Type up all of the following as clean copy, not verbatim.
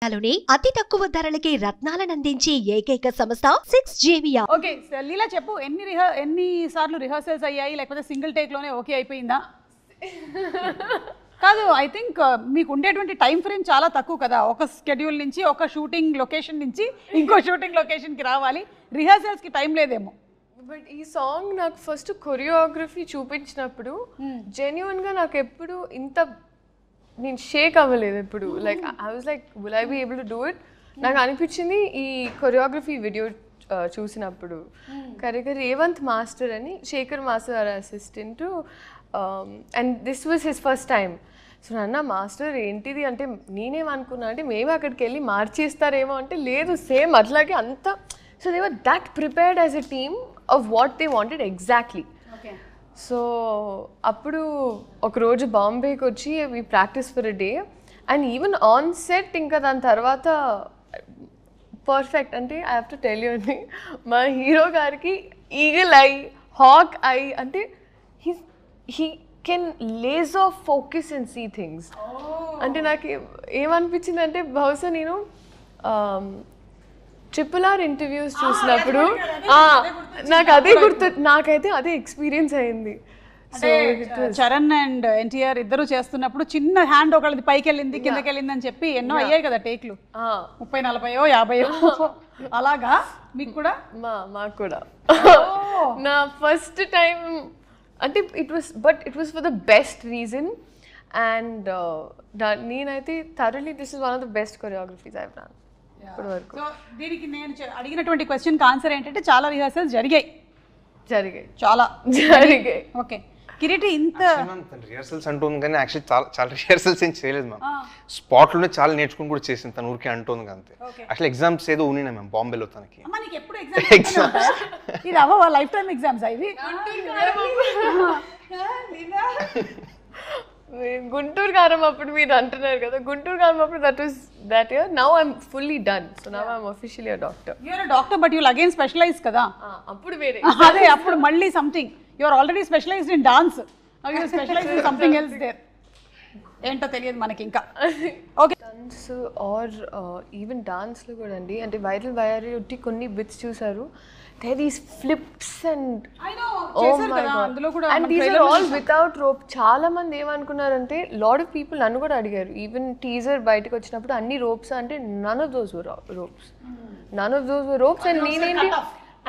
కర్ణాటకలోని అతి తక్కువ ధరలకి రత్నాలనందించే ఏకైక సంస్థ 6JVR. ఓకే లీలా చెప్పు, ఎన్ని సార్లు రిహర్సల్స్ అయ్యాయి, లేకపోతే సింగిల్ టేక్ లోనే ఓకే అయిపోయిందా? కాదు, ఐ థింక్ మీకు ఉండేటువంటి టైం ఫ్రేమ్ చాలా తక్కువ కదా. ఒక స్కెడ్యూల్ నుంచి, ఒక షూటింగ్ లొకేషన్ నుంచి ఇంకో షూటింగ్ లొకేషన్కి రావాలి, రిహర్సల్స్కి టైం లేదేమో. బట్ ఈ సాంగ్ నాకు ఫస్ట్ కొరియోగ్రఫీ చూపించినప్పుడు జెన్యున్గా నాకు ఎప్పుడు ఇంత నేను షేక్ అవ్వలేదు ఎప్పుడు. Like I was like will I be able to do it. నాకు అనిపించింది ఈ కొరియోగ్రఫీ వీడియో చూసినప్పుడు కరెక్ట్గా రేవంత్ మాస్టర్ అని, Shekhar master assistant, and this was his first time. So నాన్న మాస్టర్ ఏంటిది అంటే నేనేమనుకున్నా అంటే మేము అక్కడికి వెళ్ళి మార్చేస్తారేమో అంటే లేదు, సేమ్ అట్లాగే అంతా. So they were that prepared as a team of what they wanted exactly. So అప్పుడు ఒకరోజు బాంబేకి వచ్చి we practice for a day and even on set ఇంకా దాని తర్వాత పర్ఫెక్ట్. అంటే I have to tell you అండి, మా హీరో గారికి ఈగల్ ఐ, హాక్ ఐ, అంటే he can laser focus and see things. అంటే నాకు ఏమనిపించింది అంటే బహుశా నేను RRR ఇంటర్వ్యూస్ చూసినప్పుడు నాకు అదే గుర్తు, నాకైతే అదే ఎక్స్పీరియన్స్ అయింది. చరణ్ అండ్ ఎన్టీఆర్ ఇద్దరు చేస్తున్నప్పుడు చిన్న హ్యాండ్ ఒకళ్ళది పైకి వెళ్ళింది కిందకి వెళ్ళింది అని చెప్పి ఎన్నో అయ్యాయి కదా టేక్లు, 30-40-50 అలాగా. మీకు కూడా? మాకు కూడా నా ఫస్ట్ టైం అంటే it was for the best reason. And నేనైతే truly this is one of the best choreographies I have done ఇప్పటి వరకు. సో దీనికి నేను అడిగినటువంటి క్వశ్చన్కి ఆన్సర్ ఏంటంటే చాలా రిహర్సల్స్ జరిగాయి. చాలా జరిగాయి. ఓకే కిరీటి, ఇంత రిహర్సల్స్ అంటుంది కానీ యాక్చువల్లీ చాలా రిహర్సల్స్ ఏం చేయలేదు మ్యామ్. స్పాట్లోనే చాలా నేర్చుకుని కూడా చేసింది తను, ఊరికే అంటుంది అంతే. యాక్చువల్లీ ఎగ్జామ్స్ ఏదో ఉన్నాయి మ్యామ్ బాంబేలో తనకి. ఇది అవ్వ లైఫ్ టైమ్ ఎగ్జామ్స్ ఇవి. గుంటూరు కారం అప్పుడు మీరు అంటున్నారు కదా, గుంటూరు కారం అప్పుడు that year. Now I'm fully done, so now I'm officially a doctor. You're a doctor but you'll again specialize kada. Appudu vere ade appudu malli something. You're already specialized in dance, now you're specialized in something else there. ఏంటో తెలియదు మనకి ఇంకా. Okay dance or even డాన్స్లో కూడా అండి, అంటే viral viral ఉట్టి కొన్ని బిట్స్ చూసారు, they these flips and and these are all without rope. చాలా మంది ఏమనుకున్నారంటే లాట్ ఆఫ్ పీపుల్ నన్ను కూడా అడిగారు, ఈవెన్ టీజర్ బయటకు వచ్చినప్పుడు అన్ని రోప్స్ అంటే none of those ropes and నేనేంటి.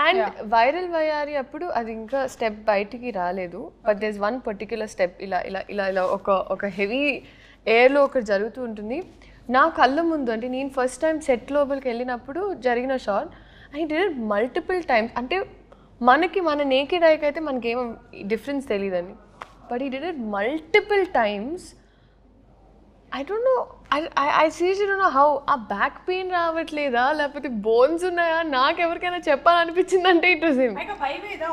అండ్ వైరల్ వయారి అప్పుడు అది ఇంకా స్టెప్ బయటికి రాలేదు, but there is one particular step ఇలా ఇలా ఇలా ఇలా ఒక హెవీ ఎయిర్లో ఒకటి జరుగుతూ ఉంటుంది నా కళ్ళ ముందు. అంటే నేను ఫస్ట్ టైం సెట్ లోపలికి వెళ్ళినప్పుడు జరిగిన shot, I did it multiple times. అంటే మన నేకెడ్ ఐకి అయితే మనకేం డిఫరెన్స్ తెలియదండి, బట్ ఈ did it multiple times. I don't know, I seriously don't know how. ఆ బ్యాక్ పెయిన్ రావట్లేదా లేకపోతే బోన్స్ ఉన్నాయా, నాకు ఎవరికైనా చెప్పాలనిపించిందంటే ఇట్ వాస్ హిమ్.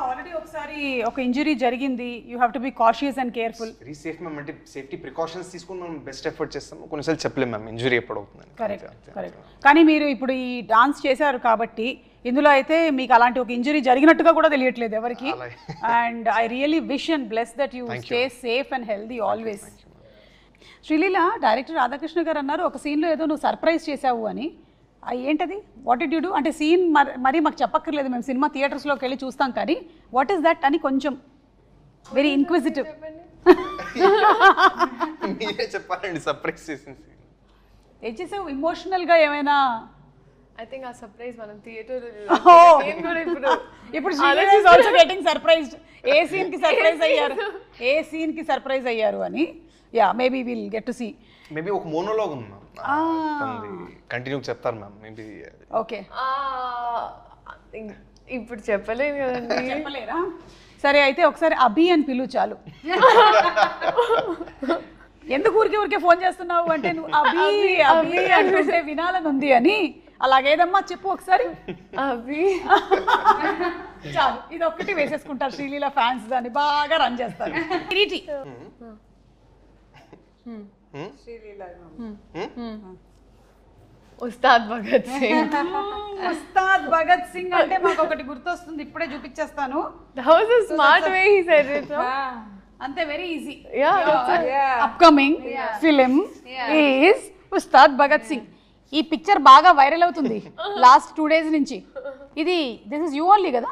ఆల్రెడీ ఒకసారి ఒక ఇంజరీ జరిగింది, you have to be cautious and careful. Very safe ma'am. అంటే సేఫ్టీ ప్రికాషన్స్ తీసుకుని మనం బెస్ట్ ఎఫర్ట్ చేస్తాం, కొన్నిసార్లు చెప్పలేం మ్యామ్ ఇంజరీ ఎప్పుడు అవుతుందని. కరెక్ట్. కానీ మీరు ఇప్పుడు ఈ డాన్స్ చేశారు కాబట్టి ఇందులో అయితే మీకు అలాంటి ఒక ఇంజరీ జరిగినట్టుగా కూడా తెలియట్లేదు ఎవరికి. And I really wish and bless that you stay safe and healthy always. Sreeleela, director Radhakrishna గారు అన్నారు ఒక సీన్లో ఏదో నువ్వు సర్ప్రైజ్ చేసావు అని. ఏంటది? What did you do? అంటే సీన్ మరీ మాకు చెప్పక్కర్లేదు, మేము సినిమా థియేటర్స్లోకి వెళ్ళి చూస్తాం, కానీ వాట్ ఈస్ దట్ అని కొంచెం వెరీ ఇన్క్విజిటివ్. మీరే చెప్పాలండి సర్ప్రైజ్ చేసింది. ఏం చేసావు? ఇమోషనల్గా ఏమైనా? ఐ థింక్ ఆ సర్ప్రైజ్ మనం థియేటర్ ఇప్పుడు Sreeleela is also getting surprised. ఏ సీన్కి సర్ప్రైజ్ అయ్యారు అని. Yeah, maybe will get to see. Maybe ఒక మోనోలాగ్ ఉంది మ్యామ్, కంటిన్యూ చెప్తారు మ్యామ్ మేబీ. ఓకే, ఇప్పుడు చెప్పలేదు కదండి. చెప్పలేరా? సరే అయితే ఒకసారి అభి అని పిలు చాలు. ఎందుకు ఊరికే ఫోన్ చేస్తున్నావు అంటే నువ్వు అభి అంటే వినాలని ఉంది అని. అలాగేదమ్మా చెప్పు ఒకసారి. అభి చాలు, ఇది ఒక్కటి వేసేసుకుంటారు శ్రీలీల ఫ్యాన్స్, దాన్ని బాగా రన్ చేస్తారు. కిరీటి, ఉస్తాద్ భగత్ సింగ్. ఉస్తాద్ భగత్ సింగ్ అంటే మాకు ఒకటి గుర్తొస్తుంది, ఇప్పుడే చూపించేస్తాను. That was a smart way he said it. అంతే, very easy. Yeah, upcoming film is Ustaad Bhagat Singh. ఈ పిక్చర్ బాగా వైరల్ అవుతుంది లాస్ట్ 2 days నుంచి. ఇది దిస్ ఇస్ యూ ఓన్లీ కదా?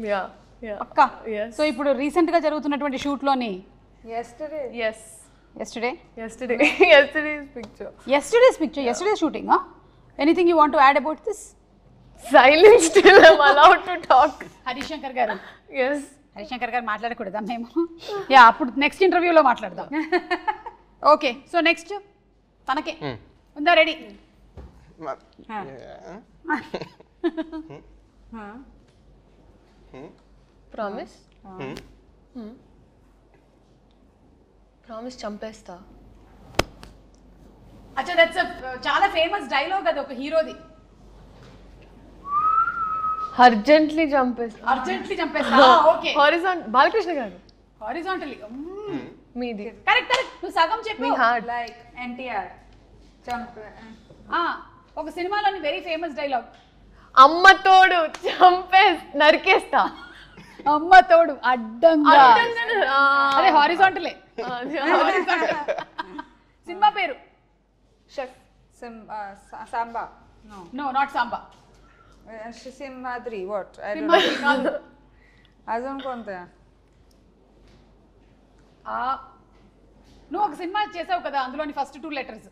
Yeah, yeah. పక్కా. Yes. సో ఇప్పుడు రీసెంట్ గా జరుగుతున్నటువంటి షూట్ లోని Yesterday. Yes. Yesterday's picture. Yesterday's shooting, huh? Anything you want to add about this? Silence till I'm allowed to talk. Harishankar గారు. Yes. Harishankar గారు మాట్లాడకూడదా మేము? Yeah, అప్పుడు next ఇంటర్వ్యూలో మాట్లాడదాం. ఓకే, సో నెక్స్ట్ తనకే ఉందా రెడీ? Promise? Promise చంపేస్తా. అచ్చా, దట్స్ చాలా ఫేమస్ డైలాగ్ అది ఒక హీరోది. అర్జెంట్లీ చంపేస్తా. అర్జెంట్లీ చంపేస్తా. ఓకే. బాలకృష్ణ గారు. హారిజాంటల్లీ. మీది. కరెక్ట్. నువ్వు సగం చెప్పు. మీ హార్ట్. Like NTR. ఒక సినిమాలోని వెరీ ఫేమస్ డైలాగ్. అమ్మ తోడు నరికేస్తా. అమ్మ తోడు అడ్డంగా. అదే హారిజాంటలే. సినిమా పేరు? Samba. No, not Samba. Simhadri. What? I don't Simhadri కాదు. know. Azon konta? నువ్వు ఒక సినిమా చేసావు కదా, అందులోని ఫస్ట్ 2 letters.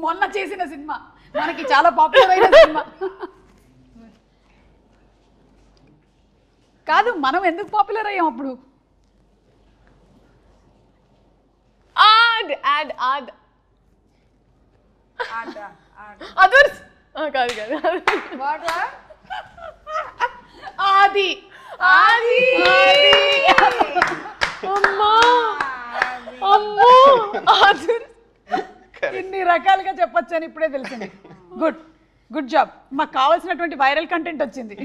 మొన్న చేసిన సినిమా, మనకి చాలా పాపులర్ అయిన సినిమా. కాదు, మనం ఎందుకు పాపులర్ అయ్యాం అప్పుడు? అదర్స్ కాదు. What? ఆది. అమ్మో అదర్స్. ఇన్ని రకాలుగా చెప్పొచ్చు అని ఇప్పుడే తెలిసింది. Good job. మాకు కావాల్సినటువంటి వైరల్ కంటెంట్ వచ్చింది.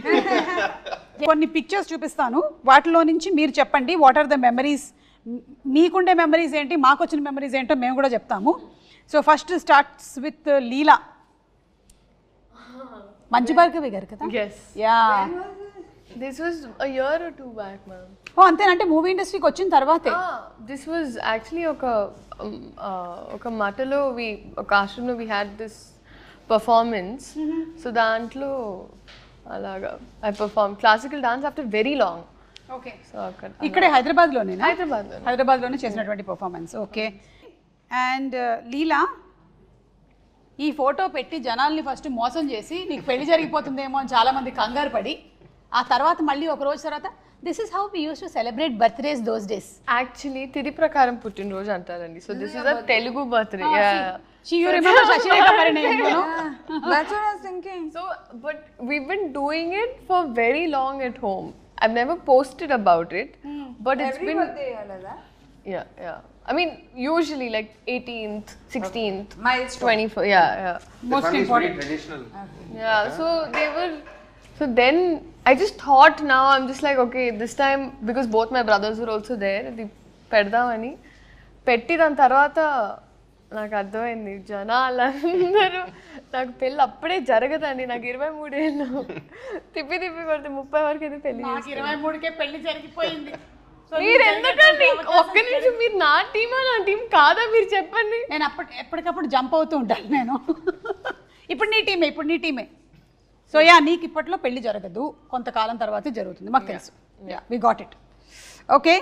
కొన్ని పిక్చర్స్ చూపిస్తాను, వాటిలో నుంచి మీరు చెప్పండి వాట్ ఆర్ ద మెమరీస్. మీకుండే మెమరీస్ ఏంటి, మాకు వచ్చిన మెమరీస్ ఏంటో మేము కూడా చెప్తాము. So first starts with Leela. Manchu Bhargavi garu కదా? Yes. Yeah. This was a year or 2 back, ma'am. ఓ అంతేనంటే మూవీ ఇండస్ట్రీకి వచ్చిన తర్వాతే? This was actually ఒక మటలో ఒక ఆశ్రమంలో we had this performance. So దాంట్లో అలాగా I performed classical dance after very long. Okay. So ఇక్కడే హైదరాబాద్లోనే? హైదరాబాద్లోనే చేసినటువంటి పర్ఫార్మెన్స్. ఓకే. అండ్ లీలా, ఈ ఫోటో పెట్టి జనాల్ని ఫస్ట్ మోసం చేసి నీకు పెళ్లి జరిగిపోతుందేమో అని చాలామంది కంగారు పడి, ఆ తర్వాత మళ్ళీ ఒక రోజు తర్వాత this is how we use to celebrate birthdays those days. Actually తిథి ప్రకారం పుట్టినరోజు అంటారండి. So this is a Telugu birthday. You remember Shashireka Parinayam, you know? That's what I was thinking. So, but we've been doing it for very long at home. I've never posted about it, but it's Every been birthday alada? yeah. I mean, usually like 18th, 16th, Milestone. 24th. Yeah. Most important. Traditional. Yeah. So they were. So then I just thought now I'm just like okay, this time because both my brothers were also there. The పెడదామని పెట్టి దాని తర్వాత నాకు అర్థమైంది జనాలందరూ నాకు పెళ్ళి అప్పుడే జరగదండి. నాకు 23 ఏళ్ళు తిప్పి కొడితే 30 వరకు అయితే పెళ్లి. 23కే పెళ్లి జరిగిపోయింది. మీరు ఎందుకండి ఒక్క నిమిషం, మీరు నా టీమా నా టీం కాదా మీరు చెప్పండి. నేను ఎప్పటికప్పుడు జంప్ అవుతూ ఉంటాను నేను. ఇప్పుడు నీ టీమే. సో యా, నీకు ఇప్పట్లో పెళ్లి జరగదు, కొంతకాలం తర్వాతే జరుగుతుంది, మాకు తెలుసు. We got it. ఓకే.